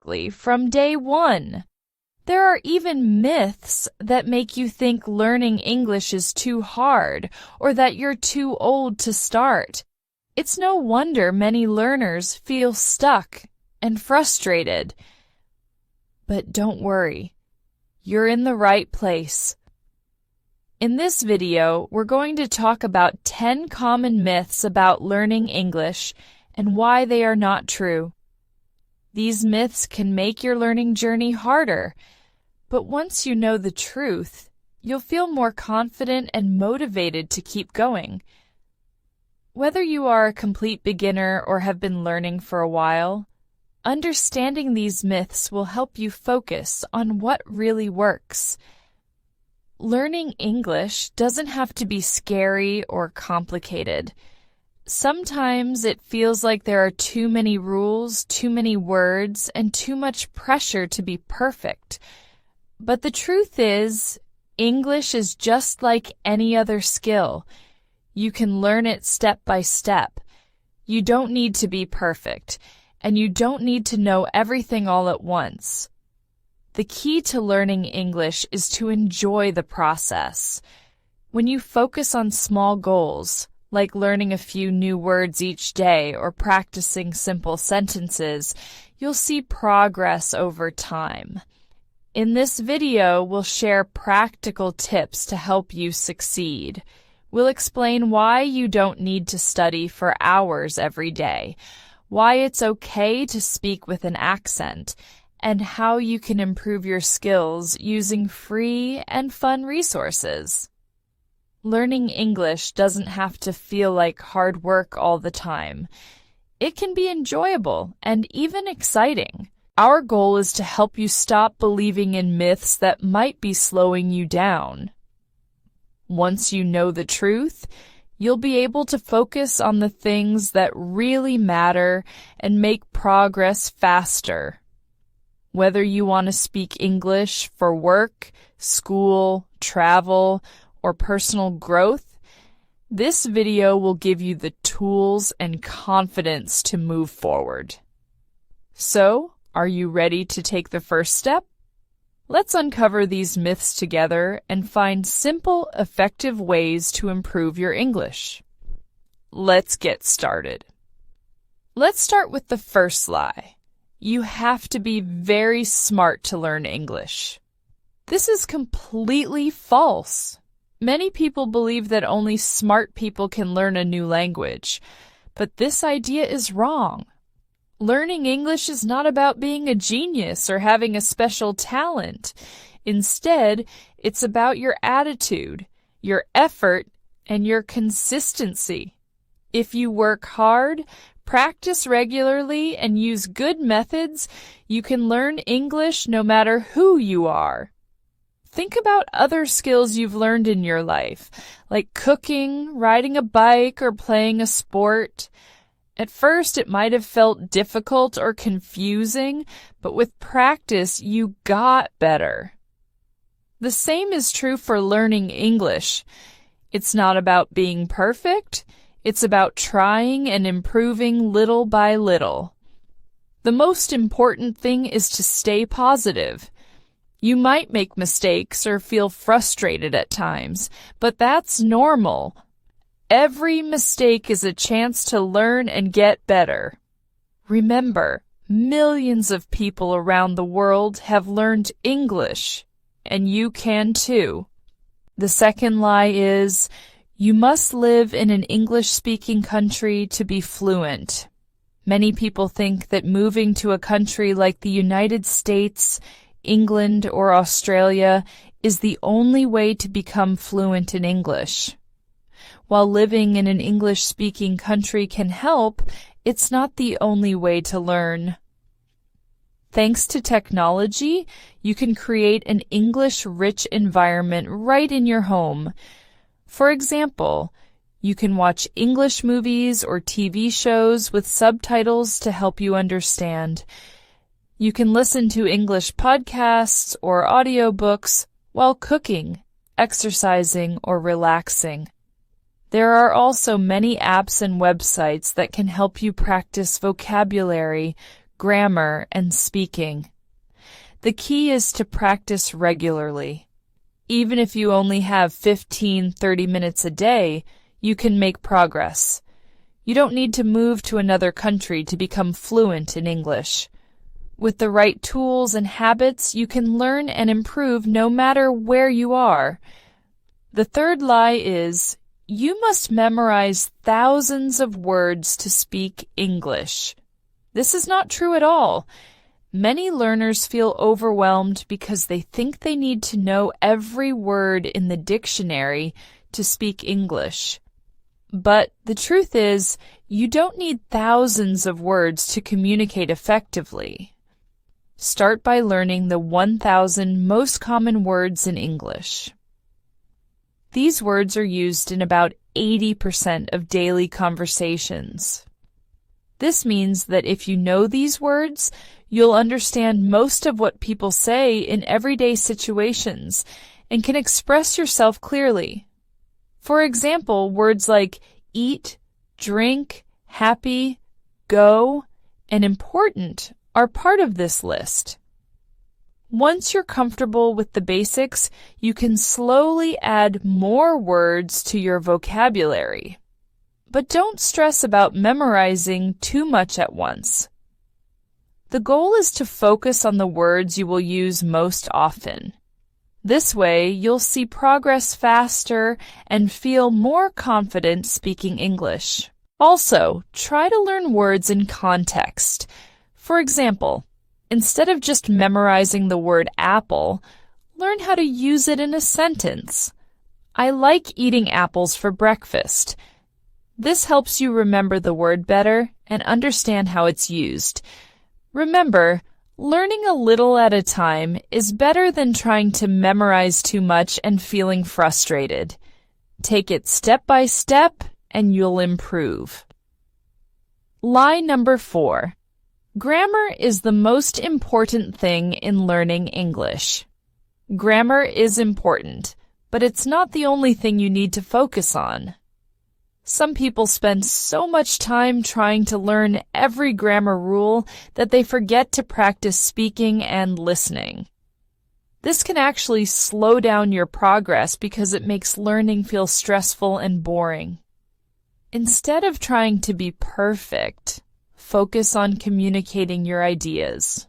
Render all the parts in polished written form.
perfectly from day one. There are even myths that make you think learning English is too hard or that you're too old to start. It's no wonder many learners feel stuck and frustrated. But don't worry, you're in the right place. In this video, we're going to talk about 10 common myths about learning English and why they are not true. These myths can make your learning journey harder, but once you know the truth, you'll feel more confident and motivated to keep going. Whether you are a complete beginner or have been learning for a while, understanding these myths will help you focus on what really works. Learning English doesn't have to be scary or complicated. Sometimes it feels like there are too many rules, too many words, and too much pressure to be perfect. But the truth is, English is just like any other skill. You can learn it step by step. You don't need to be perfect, and you don't need to know everything all at once. The key to learning English is to enjoy the process. When you focus on small goals, like learning a few new words each day or practicing simple sentences, you'll see progress over time. In this video, we'll share practical tips to help you succeed. We'll explain why you don't need to study for hours every day, why it's okay to speak with an accent, and how you can improve your skills using free and fun resources. Learning English doesn't have to feel like hard work all the time. It can be enjoyable and even exciting. Our goal is to help you stop believing in myths that might be slowing you down. Once you know the truth, you'll be able to focus on the things that really matter and make progress faster. Whether you want to speak English for work, school, travel, or personal growth, this video will give you the tools and confidence to move forward. So, are you ready to take the first step? Let's uncover these myths together and find simple, effective ways to improve your English. Let's get started. Let's start with the first lie. You have to be very smart to learn English. This is completely false. Many people believe that only smart people can learn a new language, but this idea is wrong. Learning English is not about being a genius or having a special talent. Instead, it's about your attitude, your effort, and your consistency. If you work hard, practice regularly, and use good methods, you can learn English no matter who you are. Think about other skills you've learned in your life, like cooking, riding a bike, or playing a sport. At first, it might have felt difficult or confusing, but with practice, you got better. The same is true for learning English. It's not about being perfect. It's about trying and improving little by little. The most important thing is to stay positive. You might make mistakes or feel frustrated at times, but that's normal. Every mistake is a chance to learn and get better. Remember, millions of people around the world have learned English, and you can too. The second lie is, you must live in an English-speaking country to be fluent. Many people think that moving to a country like the United States, England, or Australia is the only way to become fluent in English. While living in an English-speaking country can help, it's not the only way to learn. Thanks to technology, you can create an English-rich environment right in your home. For example, you can watch English movies or TV shows with subtitles to help you understand. You can listen to English podcasts or audiobooks while cooking, exercising, or relaxing. There are also many apps and websites that can help you practice vocabulary, grammar, and speaking. The key is to practice regularly. Even if you only have 15-30 minutes a day, you can make progress. You don't need to move to another country to become fluent in English. With the right tools and habits, you can learn and improve no matter where you are. The third lie is, you must memorize thousands of words to speak English. This is not true at all. Many learners feel overwhelmed because they think they need to know every word in the dictionary to speak English. But the truth is, you don't need thousands of words to communicate effectively. Start by learning the 1,000 most common words in English. These words are used in about 80% of daily conversations. This means that if you know these words, you'll understand most of what people say in everyday situations and can express yourself clearly. For example, words like eat, drink, happy, go, and important are part of this list. Once you're comfortable with the basics, you can slowly add more words to your vocabulary. But don't stress about memorizing too much at once. The goal is to focus on the words you will use most often. This way, you'll see progress faster and feel more confident speaking English. Also, try to learn words in context. For example, instead of just memorizing the word apple, learn how to use it in a sentence. I like eating apples for breakfast. This helps you remember the word better and understand how it's used. Remember, learning a little at a time is better than trying to memorize too much and feeling frustrated. Take it step by step and you'll improve. Lie number 4. Grammar is the most important thing in learning English. Grammar is important, but it's not the only thing you need to focus on. Some people spend so much time trying to learn every grammar rule that they forget to practice speaking and listening. This can actually slow down your progress because it makes learning feel stressful and boring. Instead of trying to be perfect, focus on communicating your ideas.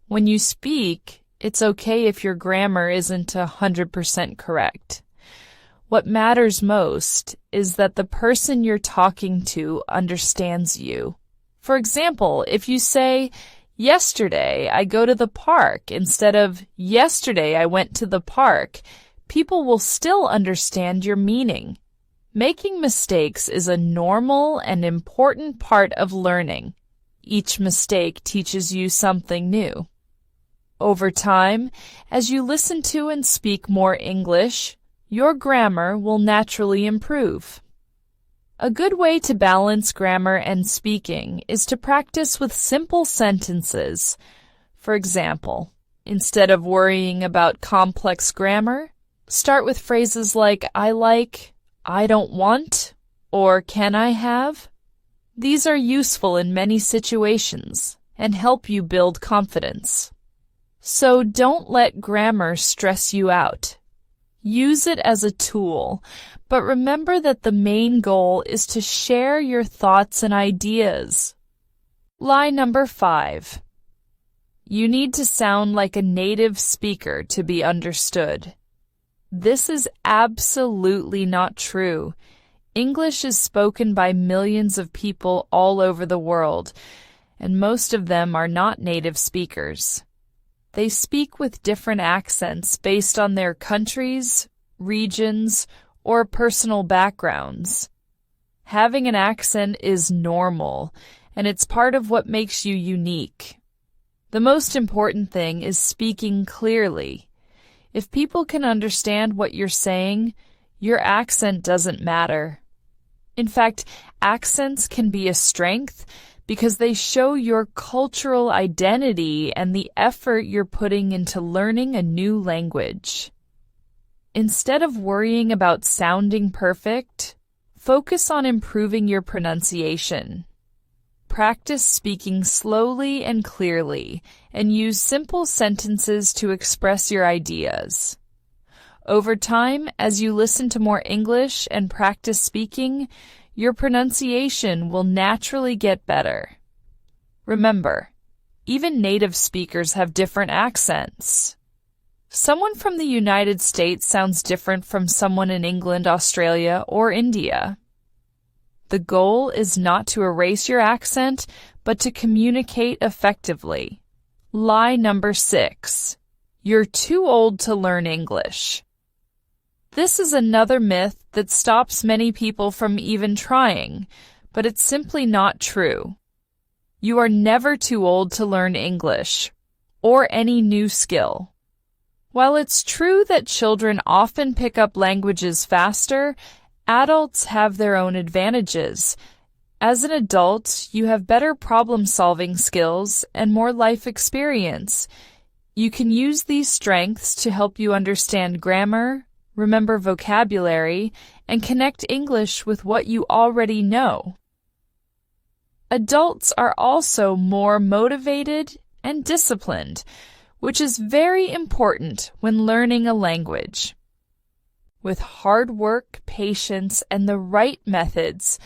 When you speak, it's okay if your grammar isn't 100% correct. What matters most is that the person you're talking to understands you. For example, if you say, yesterday I go to the park instead of yesterday I went to the park, people will still understand your meaning. Making mistakes is a normal and important part of learning. Each mistake teaches you something new. Over time, as you listen to and speak more English, your grammar will naturally improve. A good way to balance grammar and speaking is to practice with simple sentences. For example, instead of worrying about complex grammar, start with phrases like I like, I don't want, or can I have? These are useful in many situations and help you build confidence. So don't let grammar stress you out. Use it as a tool, but remember that the main goal is to share your thoughts and ideas. Lie number 5. You need to sound like a native speaker to be understood. This is absolutely not true. English is spoken by millions of people all over the world, and most of them are not native speakers. They speak with different accents based on their countries, regions, or personal backgrounds. Having an accent is normal, and it's part of what makes you unique. The most important thing is speaking clearly. If people can understand what you're saying, your accent doesn't matter. In fact, accents can be a strength because they show your cultural identity and the effort you're putting into learning a new language. Instead of worrying about sounding perfect, focus on improving your pronunciation. Practice speaking slowly and clearly, and use simple sentences to express your ideas. Over time, as you listen to more English and practice speaking, your pronunciation will naturally get better. Remember, even native speakers have different accents. Someone from the United States sounds different from someone in England, Australia, or India. The goal is not to erase your accent, but to communicate effectively. Lie number 6. You're too old to learn English. This is another myth that stops many people from even trying, but it's simply not true. You are never too old to learn English, or any new skill. While it's true that children often pick up languages faster, adults have their own advantages. As an adult, you have better problem-solving skills and more life experience. You can use these strengths to help you understand grammar, remember vocabulary, and connect English with what you already know. Adults are also more motivated and disciplined, which is very important when learning a language. With hard work, patience, and the right methods,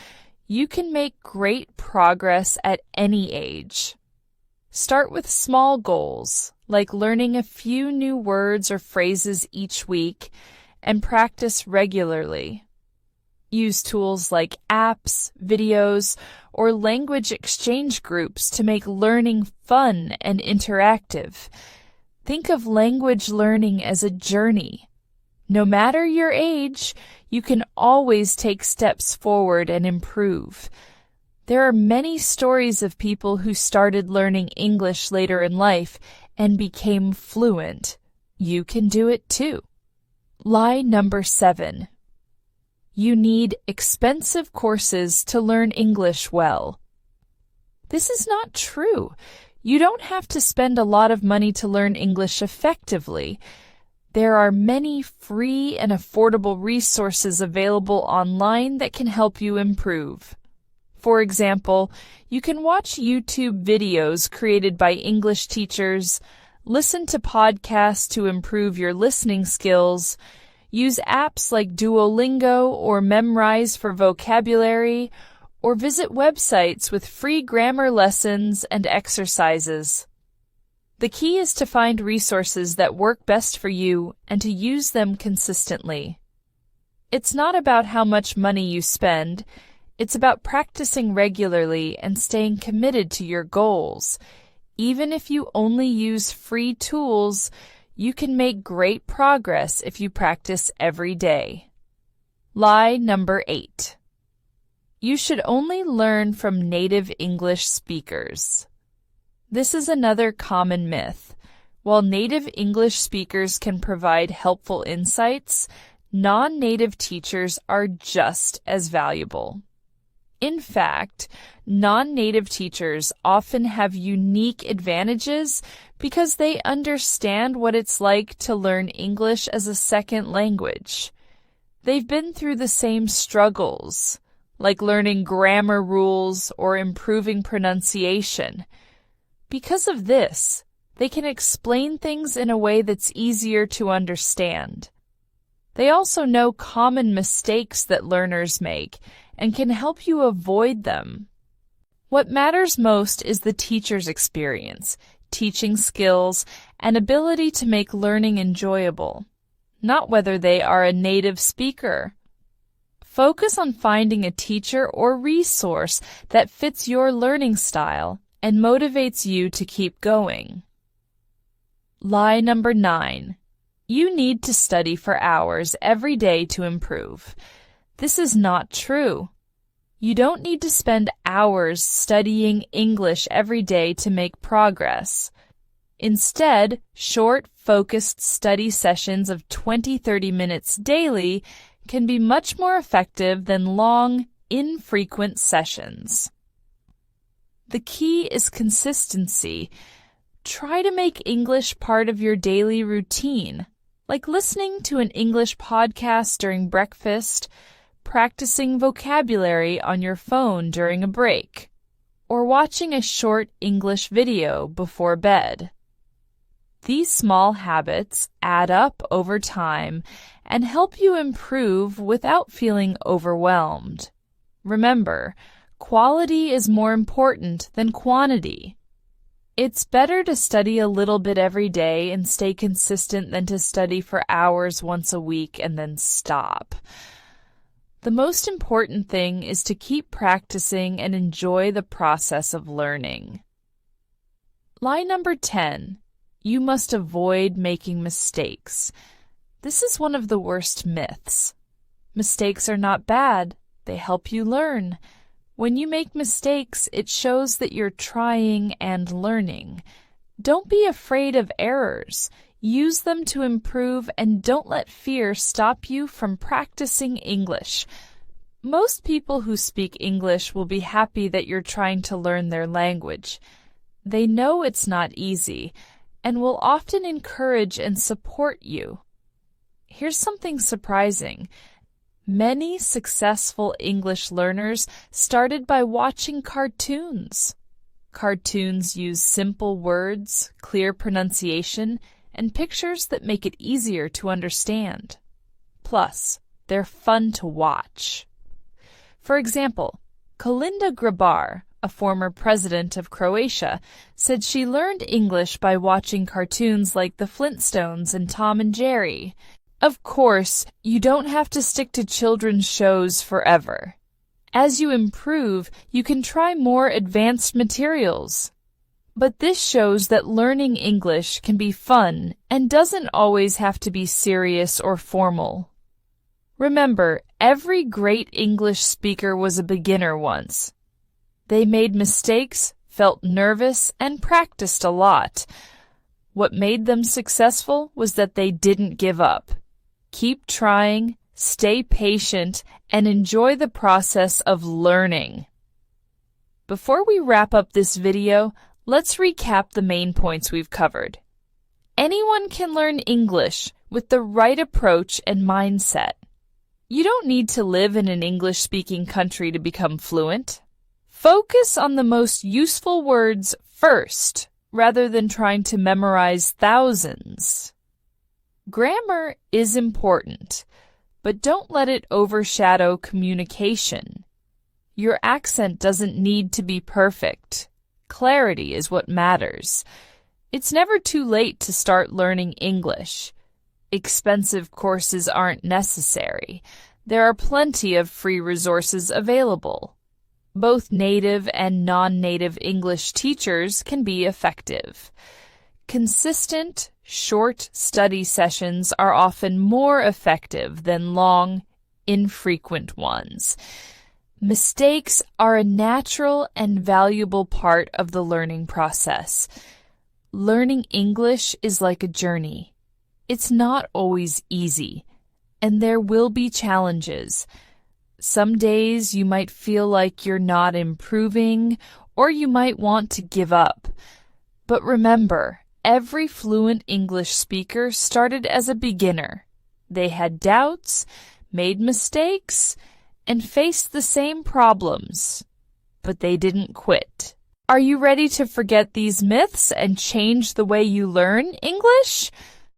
you can make great progress at any age. Start with small goals, like learning a few new words or phrases each week, and practice regularly. Use tools like apps, videos, or language exchange groups to make learning fun and interactive. Think of language learning as a journey. No matter your age, you can always take steps forward and improve. There are many stories of people who started learning English later in life and became fluent. You can do it too. Lie number 7. You need expensive courses to learn English well. This is not true. You don't have to spend a lot of money to learn English effectively. There are many free and affordable resources available online that can help you improve. For example, you can watch YouTube videos created by English teachers, listen to podcasts to improve your listening skills, use apps like Duolingo or Memrise for vocabulary, or visit websites with free grammar lessons and exercises. The key is to find resources that work best for you and to use them consistently. It's not about how much money you spend, it's about practicing regularly and staying committed to your goals. Even if you only use free tools, you can make great progress if you practice every day. Lie number 8. You should only learn from native English speakers. This is another common myth. While native English speakers can provide helpful insights, non-native teachers are just as valuable. In fact, non-native teachers often have unique advantages because they understand what it's like to learn English as a second language. They've been through the same struggles, like learning grammar rules or improving pronunciation. Because of this, they can explain things in a way that's easier to understand. They also know common mistakes that learners make and can help you avoid them. What matters most is the teacher's experience, teaching skills, and ability to make learning enjoyable, not whether they are a native speaker. Focus on finding a teacher or resource that fits your learning style and motivates you to keep going. Lie number 9. You need to study for hours every day to improve. This is not true. You don't need to spend hours studying English every day to make progress. Instead, short, focused study sessions of 20-30 minutes daily can be much more effective than long, infrequent sessions. The key is consistency. Try to make English part of your daily routine, like listening to an English podcast during breakfast, practicing vocabulary on your phone during a break. or watching a short English video before bed. These small habits add up over time and help you improve without feeling overwhelmed. Remember, quality is more important than quantity. It's better to study a little bit every day and stay consistent than to study for hours once a week and then stop. The most important thing is to keep practicing and enjoy the process of learning. Lie number 10. You must avoid making mistakes. This is one of the worst myths. Mistakes are not bad. They help you learn. When you make mistakes, it shows that you're trying and learning. Don't be afraid of errors. Use them to improve and don't let fear stop you from practicing English. Most people who speak English will be happy that you're trying to learn their language. They know it's not easy and will often encourage and support you. Here's something surprising. Many successful English learners started by watching cartoons. Cartoons use simple words, clear pronunciation, and pictures that make it easier to understand. Plus, they're fun to watch. For example, Kolinda Grabar, a former president of Croatia, said she learned English by watching cartoons like the Flintstones and Tom and Jerry. Of course, you don't have to stick to children's shows forever. As you improve, you can try more advanced materials. But this shows that learning English can be fun and doesn't always have to be serious or formal. Remember, every great English speaker was a beginner once. They made mistakes, felt nervous, and practiced a lot. What made them successful was that they didn't give up. Keep trying, stay patient, and enjoy the process of learning. Before we wrap up this video, let's recap the main points we've covered. Anyone can learn English with the right approach and mindset. You don't need to live in an English-speaking country to become fluent. Focus on the most useful words first, rather than trying to memorize thousands. Grammar is important, but don't let it overshadow communication. Your accent doesn't need to be perfect. Clarity is what matters. It's never too late to start learning English. Expensive courses aren't necessary. There are plenty of free resources available. Both native and non-native English teachers can be effective. Consistent, short study sessions are often more effective than long, infrequent ones. Mistakes are a natural and valuable part of the learning process. Learning English is like a journey. It's not always easy, and there will be challenges. Some days you might feel like you're not improving, or you might want to give up. But remember, every fluent English speaker started as a beginner. They had doubts, made mistakes, and faced the same problems. But they didn't quit. Are you ready to forget these myths and change the way you learn English?